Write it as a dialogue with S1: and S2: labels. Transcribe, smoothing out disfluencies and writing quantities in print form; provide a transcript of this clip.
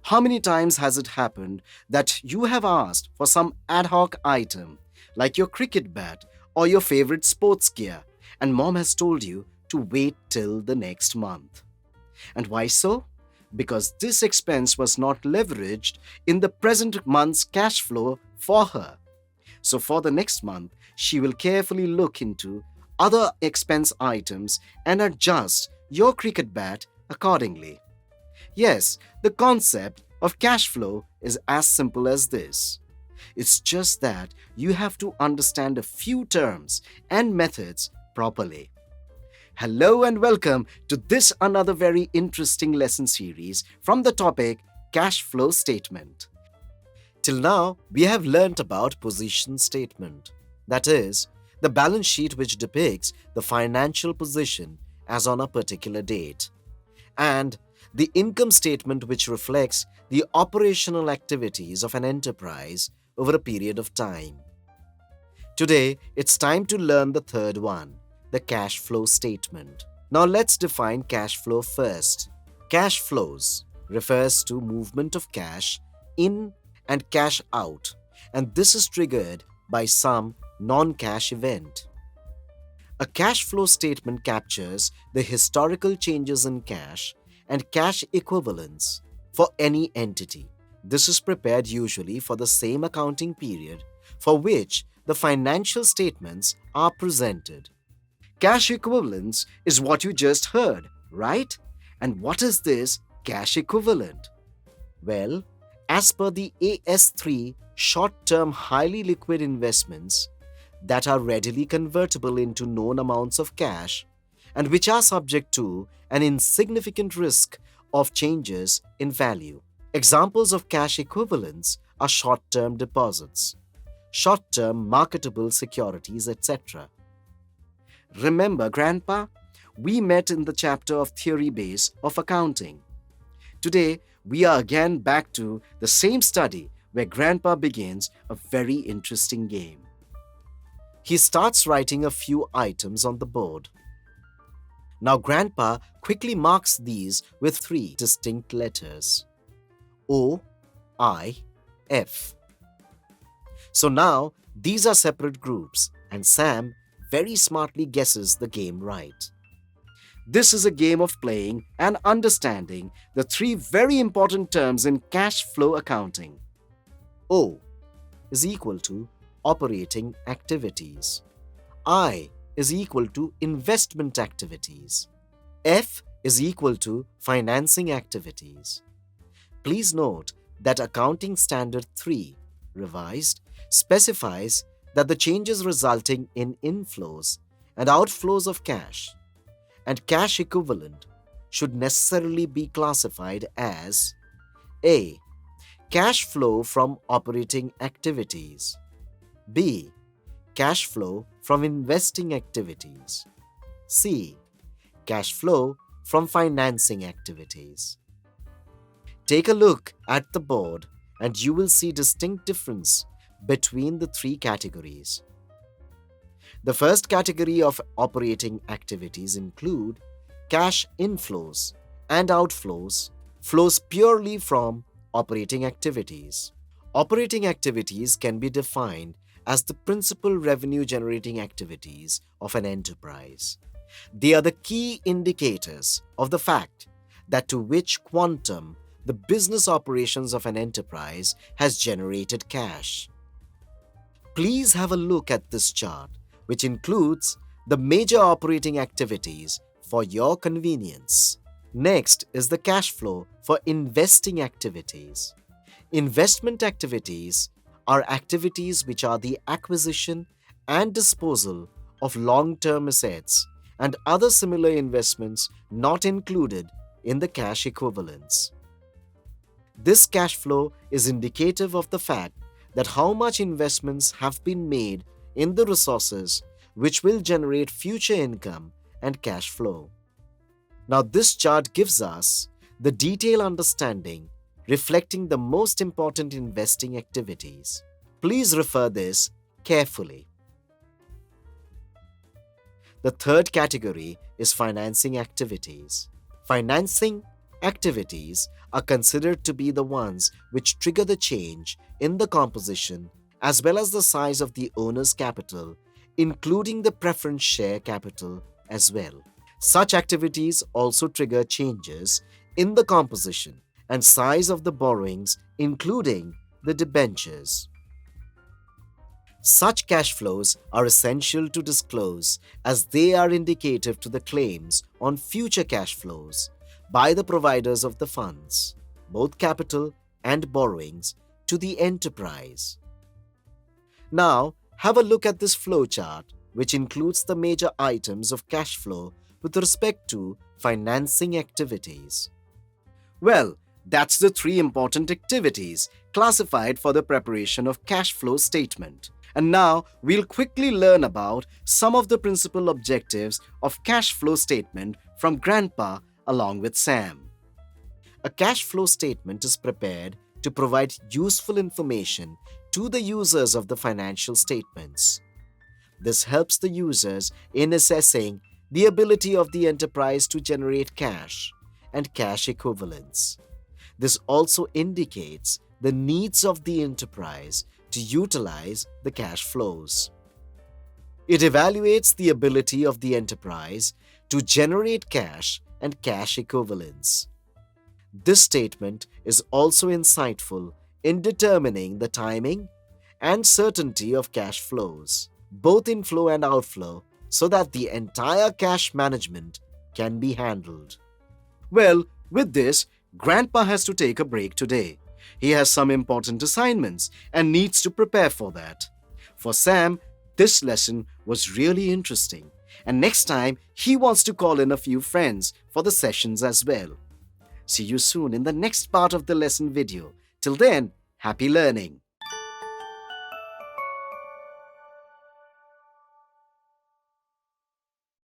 S1: How many times has it happened that you have asked for some ad hoc item, like your cricket bat or your favorite sports gear, and mom has told you to wait till the next month? And why so? Because this expense was not leveraged in the present month's cash flow for her. So for the next month, she will carefully look into other expense items and adjust your cricket bat accordingly. Yes, the concept of cash flow is as simple as this. It's just that you have to understand a few terms and methods properly. Hello and welcome to this another very interesting lesson series from the topic cash flow statement. Till now, we have learnt about position statement, that is, the balance sheet which depicts the financial position as on a particular date, and the income statement which reflects the operational activities of an enterprise over a period of time. Today, it's time to learn the third one, the cash flow statement. Now let's define cash flow first. Cash flows refers to movement of cash in and cash out, and this is triggered by some non-cash event. A cash flow statement captures the historical changes in cash and cash equivalents for any entity. This is prepared usually for the same accounting period for which the financial statements are presented. Cash equivalents is what you just heard, right? And what is this cash equivalent? Well, as per the AS3 short-term highly liquid investments that are readily convertible into known amounts of cash and which are subject to an insignificant risk of changes in value. Examples of cash equivalents are short-term deposits, short-term marketable securities, etc. Remember, Grandpa? We met in the chapter of theory base of accounting. Today, we are again back to the same study where Grandpa begins a very interesting game. He starts writing a few items on the board. Now, Grandpa quickly marks these with three distinct letters: O, I, F. So now, these are separate groups, and Sam very smartly guesses the game right. This is a game of playing and understanding the three very important terms in cash flow accounting. O is equal to operating activities. I is equal to investment activities. F is equal to financing activities. Please note that Accounting Standard 3, revised, specifies that the changes resulting in inflows and outflows of cash and cash equivalent should necessarily be classified as A. Cash flow from operating activities. B. Cash flow from investing activities. C. Cash flow from financing activities. Take a look at the board and you will see distinct difference between the three categories. The first category of operating activities include cash inflows and outflows, flows purely from operating activities. Operating activities can be defined as the principal revenue generating activities of an enterprise. They are the key indicators of the fact that to which quantum the business operations of an enterprise has generated cash. Please have a look at this chart, which includes the major operating activities for your convenience. Next is the cash flow for investing activities. Investment activities are activities which are the acquisition and disposal of long-term assets and other similar investments not included in the cash equivalents. This cash flow is indicative of the fact that how much investments have been made in the resources which will generate future income and cash flow. Now, this chart gives us the detailed understanding reflecting the most important investing activities. Please refer this carefully. The third category is financing activities. Financing activities are considered to be the ones which trigger the change in the composition as well as the size of the owner's capital, including the preference share capital as well. Such activities also trigger changes in the composition and size of the borrowings, including the debentures. Such cash flows are essential to disclose as they are indicative to the claims on future cash flows by the providers of the funds, both capital and borrowings, to the enterprise. Now, have a look at this flowchart, which includes the major items of cash flow with respect to financing activities. Well, that's the three important activities classified for the preparation of cash flow statement. And now we'll quickly learn about some of the principal objectives of cash flow statement from Grandpa along with Sam. A cash flow statement is prepared to provide useful information to the users of the financial statements. This helps the users in assessing the ability of the enterprise to generate cash and cash equivalents. This also indicates the needs of the enterprise to utilize the cash flows. It evaluates the ability of the enterprise to generate cash and cash equivalents. This statement is also insightful in determining the timing and certainty of cash flows, both inflow and outflow, so that the entire cash management can be handled. Well, with this, Grandpa has to take a break today. He has some important assignments and needs to prepare for that. For Sam, this lesson was really interesting, and next time he wants to call in a few friends for the sessions as well. See you soon in the next part of the lesson video. Till then, happy learning!